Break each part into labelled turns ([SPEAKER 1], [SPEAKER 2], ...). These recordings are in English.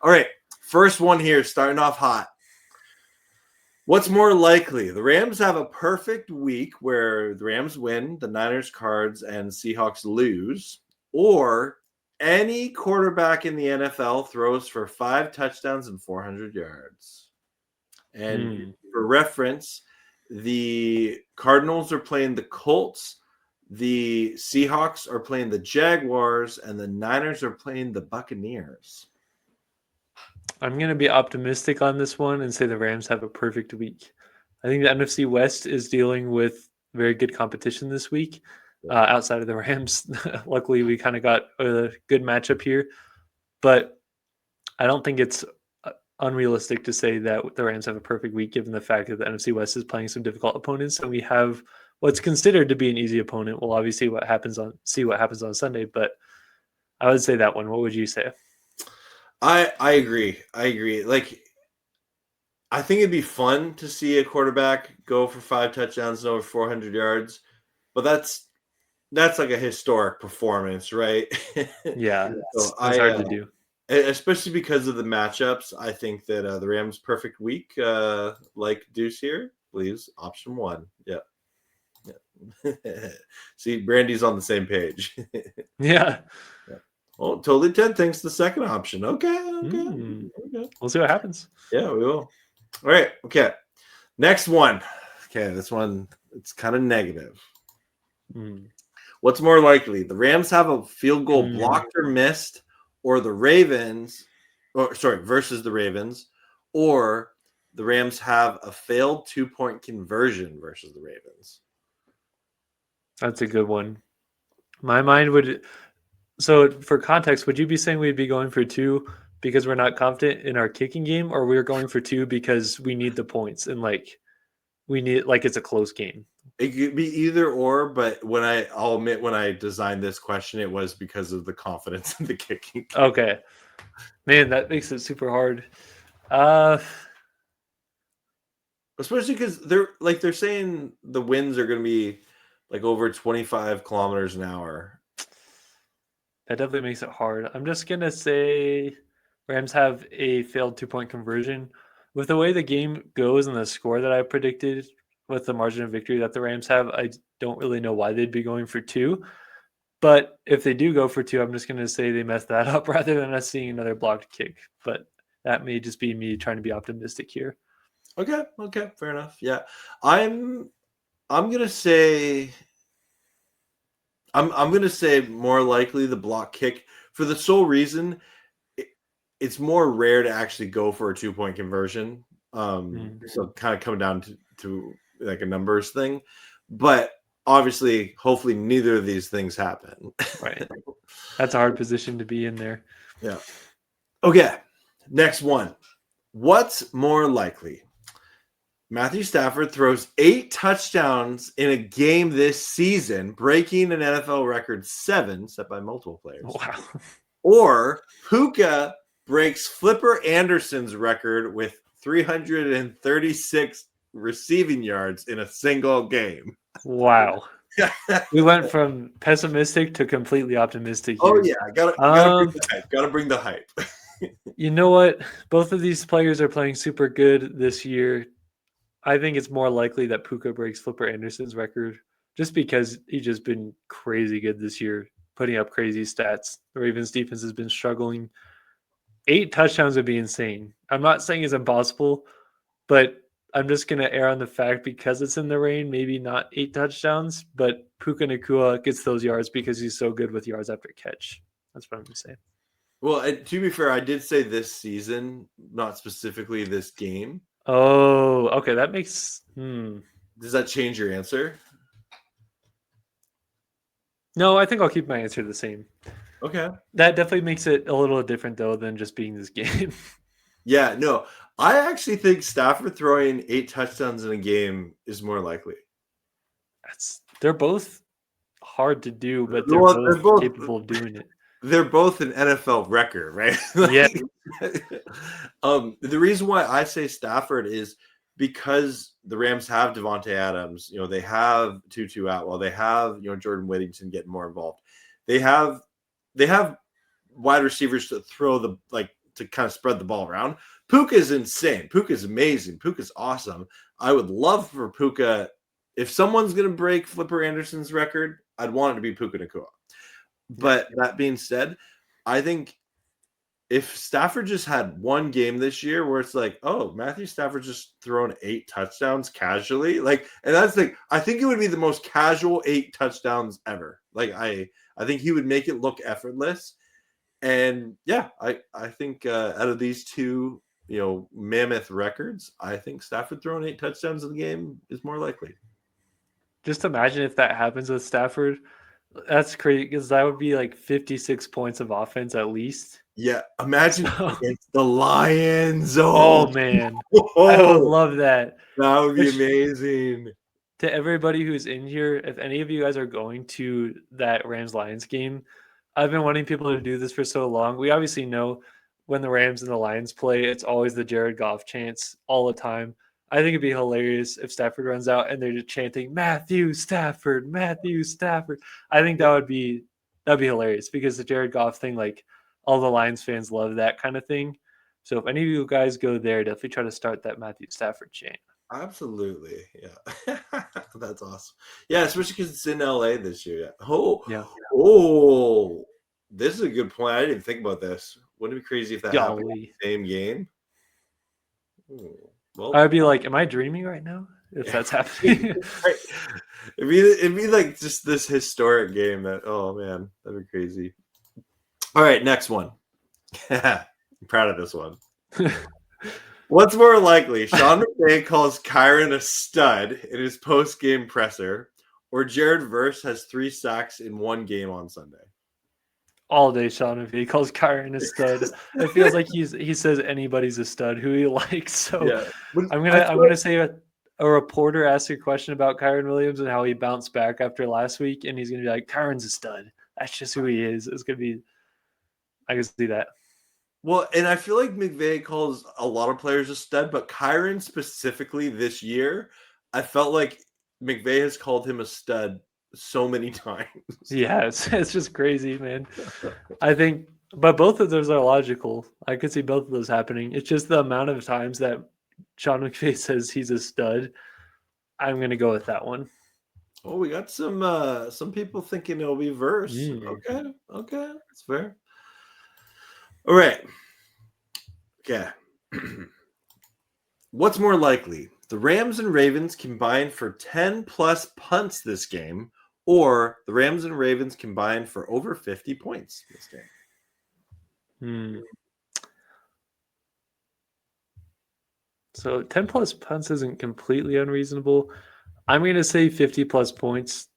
[SPEAKER 1] All right. First one here, starting off hot. What's more likely? The Rams have a perfect week where the Rams win, the Niners, Cards, and Seahawks lose, or any quarterback in the NFL throws for 5 touchdowns and 400 yards. And for reference, the Cardinals are playing the Colts, the Seahawks are playing the Jaguars, and the Niners are playing the Buccaneers.
[SPEAKER 2] I'm going to be optimistic on this one and say the Rams have a perfect week. I think the NFC West is dealing with very good competition this week outside of the Rams. Luckily, we kind of got a good matchup here. But I don't think it's unrealistic to say that the Rams have a perfect week given the fact that the NFC West is playing some difficult opponents. And we have what's considered to be an easy opponent. We'll obviously see what happens on Sunday. But I would say that one. What would you say?
[SPEAKER 1] I agree. Like, I think it'd be fun to see a quarterback go for 5 touchdowns and over 400 yards, but that's like a historic performance, right?
[SPEAKER 2] Yeah, so it's hard to do.
[SPEAKER 1] Especially because of the matchups. I think that the Rams' perfect week, like Deuce here, please, option 1. Yeah. See, Brandy's on the same page.
[SPEAKER 2] Yeah.
[SPEAKER 1] Oh, totally. Ted thinks the second option. Okay.
[SPEAKER 2] We'll see what happens.
[SPEAKER 1] Yeah, we will. All right. Okay. Next one. Okay, this one, it's kind of negative. What's more likely? The Rams have a field goal blocked or missed, or the Ravens, versus the Ravens, or the Rams have a failed 2-point conversion versus the Ravens.
[SPEAKER 2] That's a good one. My mind would. So for context, would you be saying we'd be going for 2 because we're not confident in our kicking game, or we're going for 2 because we need the points and it's a close game?
[SPEAKER 1] It could be either or, but I'll admit when I designed this question, it was because of the confidence in the kicking game.
[SPEAKER 2] Okay. Man, that makes it super hard.
[SPEAKER 1] Especially because they're saying the winds are going to be like over 25 kilometers an hour.
[SPEAKER 2] That definitely makes it hard. I'm just going to say Rams have a failed 2-point conversion. With the way the game goes and the score that I predicted with the margin of victory that the Rams have, I don't really know why they'd be going for 2. But if they do go for 2, I'm just going to say they messed that up rather than us seeing another blocked kick. But that may just be me trying to be optimistic here.
[SPEAKER 1] Okay, fair enough. Yeah. I'm going to say I'm going to say more likely the block kick for the sole reason it's more rare to actually go for a 2-point conversion. So kind of come down to like a numbers thing, but obviously, hopefully neither of these things happen.
[SPEAKER 2] Right. That's a hard position to be in there.
[SPEAKER 1] Yeah. Okay. Next one. What's more likely? Matthew Stafford throws 8 touchdowns in a game this season, breaking an NFL record 7 set by multiple players.
[SPEAKER 2] Wow.
[SPEAKER 1] Or Puka breaks Flipper Anderson's record with 336 receiving yards in a single game.
[SPEAKER 2] Wow. We went from pessimistic to completely optimistic
[SPEAKER 1] here. Oh, yeah. Gotta bring the hype.
[SPEAKER 2] You know what? Both of these players are playing super good this year. I think it's more likely that Puka breaks Flipper Anderson's record just because he's just been crazy good this year, putting up crazy stats. The Ravens defense has been struggling. 8 touchdowns would be insane. I'm not saying it's impossible, but I'm just going to err on the fact because it's in the rain, maybe not 8 touchdowns, but Puka Nacua gets those yards because he's so good with yards after catch. That's what I'm going to say.
[SPEAKER 1] Well, to be fair, I did say this season, not specifically this game.
[SPEAKER 2] Oh, okay. That makes...
[SPEAKER 1] Does that change your answer?
[SPEAKER 2] No, I think I'll keep my answer the same.
[SPEAKER 1] Okay.
[SPEAKER 2] That definitely makes it a little different, though, than just being this game.
[SPEAKER 1] Yeah, no. I actually think Stafford throwing 8 touchdowns in a game is more likely.
[SPEAKER 2] They're both hard to do, but they're both capable of doing it.
[SPEAKER 1] They're both an NFL record, right?
[SPEAKER 2] Yeah.
[SPEAKER 1] The reason why I say Stafford is because the Rams have Devontae Adams. You know, they have Tutu Atwell. They have, Jordan Whittington getting more involved. They have wide receivers to throw the to kind of spread the ball around. Puka is insane. Puka is amazing. Puka is awesome. I would love for Puka. If someone's going to break Flipper Anderson's record, I'd want it to be Puka Nacua. But that being said, I think if Stafford just had one game this year where it's like, oh, Matthew Stafford just thrown 8 touchdowns casually, like, and that's the, I think it would be the most casual 8 touchdowns ever. Like, I think he would make it look effortless. And yeah, I think out of these two, mammoth records, I think Stafford throwing 8 touchdowns in the game is more likely.
[SPEAKER 2] Just imagine if that happens with Stafford. That's crazy because that would be like 56 points of offense at least.
[SPEAKER 1] Yeah, imagine against the Lions.
[SPEAKER 2] Oh man, I would love that.
[SPEAKER 1] That would be amazing.
[SPEAKER 2] To everybody who's in here, if any of you guys are going to that Rams-Lions game, I've been wanting people to do this for so long. We obviously know when the Rams and the Lions play, it's always the Jared Goff chants all the time. I think it'd be hilarious if Stafford runs out and they're just chanting Matthew Stafford, Matthew Stafford. I think that'd be hilarious because the Jared Goff thing, like all the Lions fans love that kind of thing. So if any of you guys go there, definitely try to start that Matthew Stafford chant.
[SPEAKER 1] Absolutely. Yeah. That's awesome. Yeah, especially because it's in LA this year. Oh, this is a good point. I didn't even think about this. Wouldn't it be crazy if that happened in the same game?
[SPEAKER 2] Well, I'd be like, am I dreaming right now? If that's happening.
[SPEAKER 1] It'd be like just this historic game that, oh man, that'd be crazy. All right, next one. I'm proud of this one. What's more likely, Sean McVay calls Kyren a stud in his post-game presser, or Jared Verse has 3 sacks in one game on Sunday?
[SPEAKER 2] All day, Sean McVay calls Kyren a stud. It feels like he says anybody's a stud who he likes. So yeah. I'm gonna say a reporter asked a question about Kyren Williams and how he bounced back after last week, and he's gonna be like, Kyren's a stud. That's just who he is. It's gonna be. I can see that.
[SPEAKER 1] Well, and I feel like McVay calls a lot of players a stud, but Kyren specifically this year, I felt like McVay has called him a stud so many times.
[SPEAKER 2] Yeah, it's just crazy, man. I think, but both of those are logical. I could see both of those happening. It's just the amount of times that Sean McVay says he's a stud. I'm going to go with that one.
[SPEAKER 1] Oh, we got some people thinking it'll be Verse. Okay, that's fair. All right. Okay. What's more likely? The Rams and Ravens combine for 10 plus punts this game, or the Rams and Ravens combine for over 50 points this game?
[SPEAKER 2] So 10 plus punts isn't completely unreasonable. I'm going to say 50 plus points.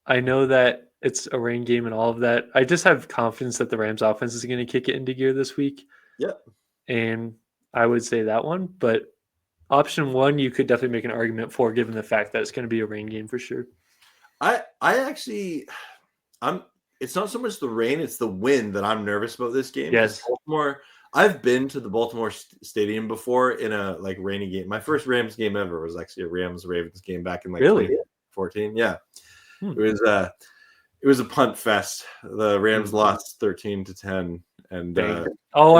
[SPEAKER 2] I know that it's a rain game and all of that. I just have confidence that the Rams offense is going to kick it into gear this week.
[SPEAKER 1] Yep.
[SPEAKER 2] And I would say that one. But option 1, you could definitely make an argument for, given the fact that it's going to be a rain game for sure.
[SPEAKER 1] It's not so much the rain, it's the wind that I'm nervous about this game.
[SPEAKER 2] Yes.
[SPEAKER 1] I've been to the Baltimore Stadium before in a rainy game. My first Rams game ever was actually a Rams-Ravens game back in 2014. Yeah. It was a punt fest. The Rams lost 13-10. And
[SPEAKER 2] I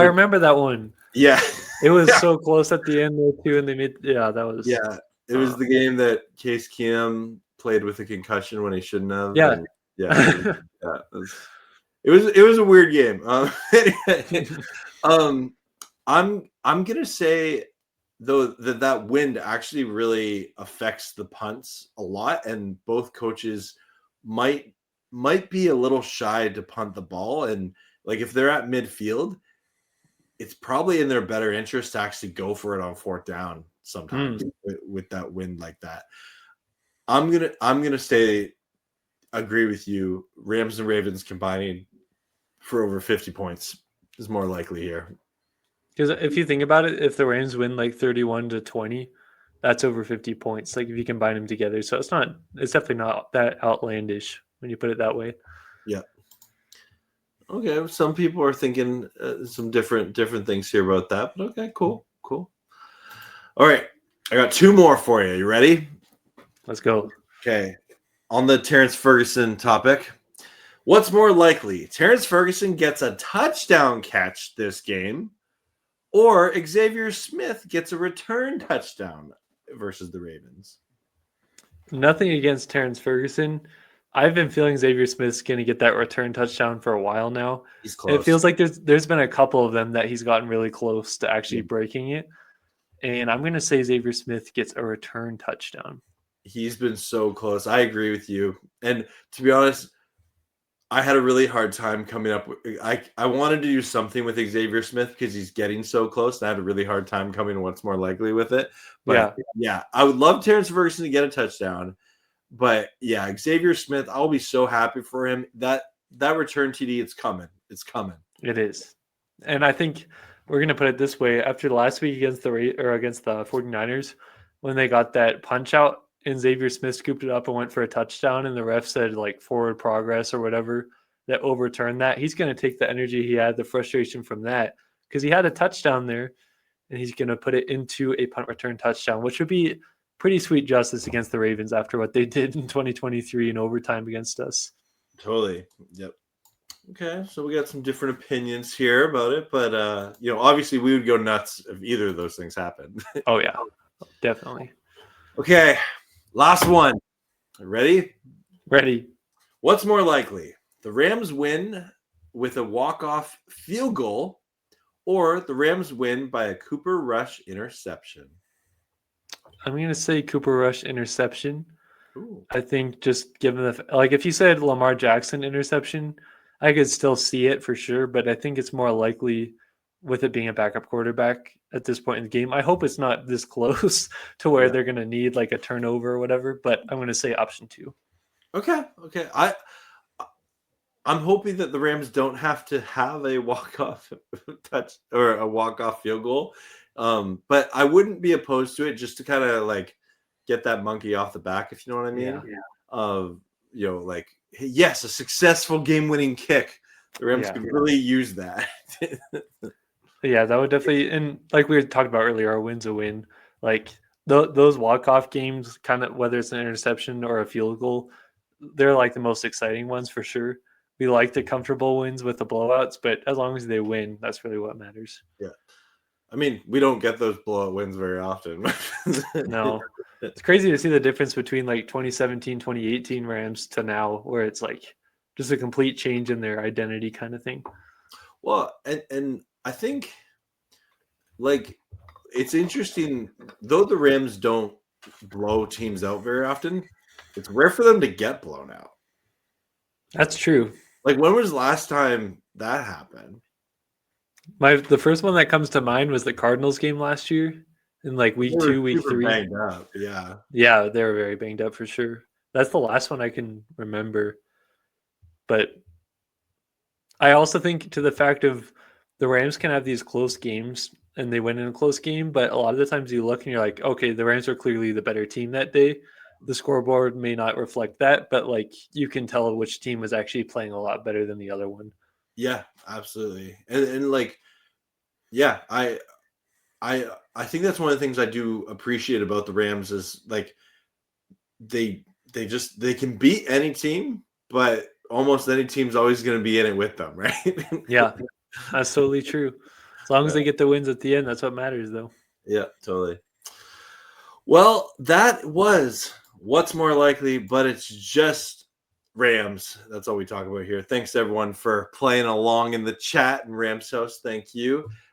[SPEAKER 2] remember that one.
[SPEAKER 1] Yeah.
[SPEAKER 2] It was so close at the end there too, and they made that was
[SPEAKER 1] it was the game that Case Keenum played with a concussion when he shouldn't have.
[SPEAKER 2] Yeah.
[SPEAKER 1] And, it was a weird game. I'm gonna say though that wind actually really affects the punts a lot, and both coaches might be a little shy to punt the ball, and like if they're at midfield, it's probably in their better interest to actually go for it on 4th down sometimes with that wind like that. I'm gonna say agree with you. Rams and Ravens combining for over 50 points is more likely here.
[SPEAKER 2] Because if you think about it, if the Rams win like 31-20, that's over 50 points. Like if you combine them together, so it's definitely not that outlandish when you put it that way.
[SPEAKER 1] Yeah. Okay. Some people are thinking some different things here about that, but okay, cool. All right, I got 2 more for you. You ready?
[SPEAKER 2] Let's go.
[SPEAKER 1] Okay. On the Terrence Ferguson topic, What's more likely? Terrence Ferguson gets a touchdown catch this game, or Xavier Smith gets a return touchdown versus the Ravens?
[SPEAKER 2] Nothing against Terrence Ferguson. I've been feeling Xavier Smith's going to get that return touchdown for a while now.
[SPEAKER 1] He's
[SPEAKER 2] And it
[SPEAKER 1] close.
[SPEAKER 2] feels like there's been a couple of them that he's gotten really close to actually
[SPEAKER 1] Yeah.
[SPEAKER 2] breaking it. And I'm going to say Xavier Smith gets a return touchdown.
[SPEAKER 1] He's been so close. I agree with you. And to be honest, I had a really hard time coming up with I wanted to do something with Xavier Smith because he's getting so close. And I had a really hard time coming to what's more likely with it. But yeah, I would love Terrence Ferguson to get a touchdown. But yeah, Xavier Smith, I'll be so happy for him. That return TD, it's coming. It's coming.
[SPEAKER 2] It is. And I think we're going to put it this way. After last week against the 49ers, when they got that punch out and Xavier Smith scooped it up and went for a touchdown and the ref said like forward progress or whatever that overturned that, he's going to take the energy he had, the frustration from that, because he had a touchdown there, and he's going to put it into a punt return touchdown, which would be pretty sweet justice against the Ravens after what they did in 2023 in overtime against us.
[SPEAKER 1] Totally. Yep. Okay, so we got some different opinions here about it, but obviously we would go nuts if either of those things happened.
[SPEAKER 2] Oh yeah, definitely.
[SPEAKER 1] Okay, last one. Ready?
[SPEAKER 2] Ready.
[SPEAKER 1] What's more likely? The Rams win with a walk-off field goal, or the Rams win by a Cooper Rush interception?
[SPEAKER 2] I'm going to say Cooper Rush interception.
[SPEAKER 1] Ooh.
[SPEAKER 2] I think just given if you said Lamar Jackson interception, I could still see it for sure, but I think it's more likely with it being a backup quarterback at this point in the game. I hope it's not this close to where they're going to need like a turnover or whatever, but I'm going to say option 2.
[SPEAKER 1] Okay. I'm hoping that the Rams don't have to have a walk-off touch or a walk-off field goal. But I wouldn't be opposed to it just to kind of like get that monkey off the back, if you know what I mean. Yes, a successful game-winning kick. The Rams could really use that.
[SPEAKER 2] Yeah, that would definitely, and like we talked about earlier, a win's a win. Like those walk-off games, kind of whether it's an interception or a field goal, they're like the most exciting ones for sure. We like the comfortable wins with the blowouts, but as long as they win, that's really what matters.
[SPEAKER 1] Yeah. I mean, we don't get those blowout wins very often.
[SPEAKER 2] No. It's crazy to see the difference between like 2017, 2018 Rams to now, where it's like just a complete change in their identity kind of thing.
[SPEAKER 1] Well, and I think like it's interesting, though the Rams don't blow teams out very often, it's rare for them to get blown out.
[SPEAKER 2] That's true.
[SPEAKER 1] Like, when was the last time that happened?
[SPEAKER 2] The first one that comes to mind was the Cardinals game last year in like week 2, week 3.
[SPEAKER 1] Banged up, yeah.
[SPEAKER 2] Yeah, they were very banged up for sure. That's the last one I can remember. But I also think to the fact of the Rams can have these close games and they win in a close game, but a lot of the times you look and you're like, okay, the Rams are clearly the better team that day. The scoreboard may not reflect that, but like you can tell which team was actually playing a lot better than the other one.
[SPEAKER 1] Yeah, absolutely. And like, yeah, I think that's one of the things I do appreciate about the Rams is like they can beat any team, but almost any team's always going to be in it with them, right?
[SPEAKER 2] Yeah, that's totally true. As long as they get the wins at the end, that's what matters, though.
[SPEAKER 1] Yeah, totally. Well, that was what's more likely, but it's just Rams. That's all we talk about here. Thanks, everyone, for playing along in the chat and Rams house. Thank you.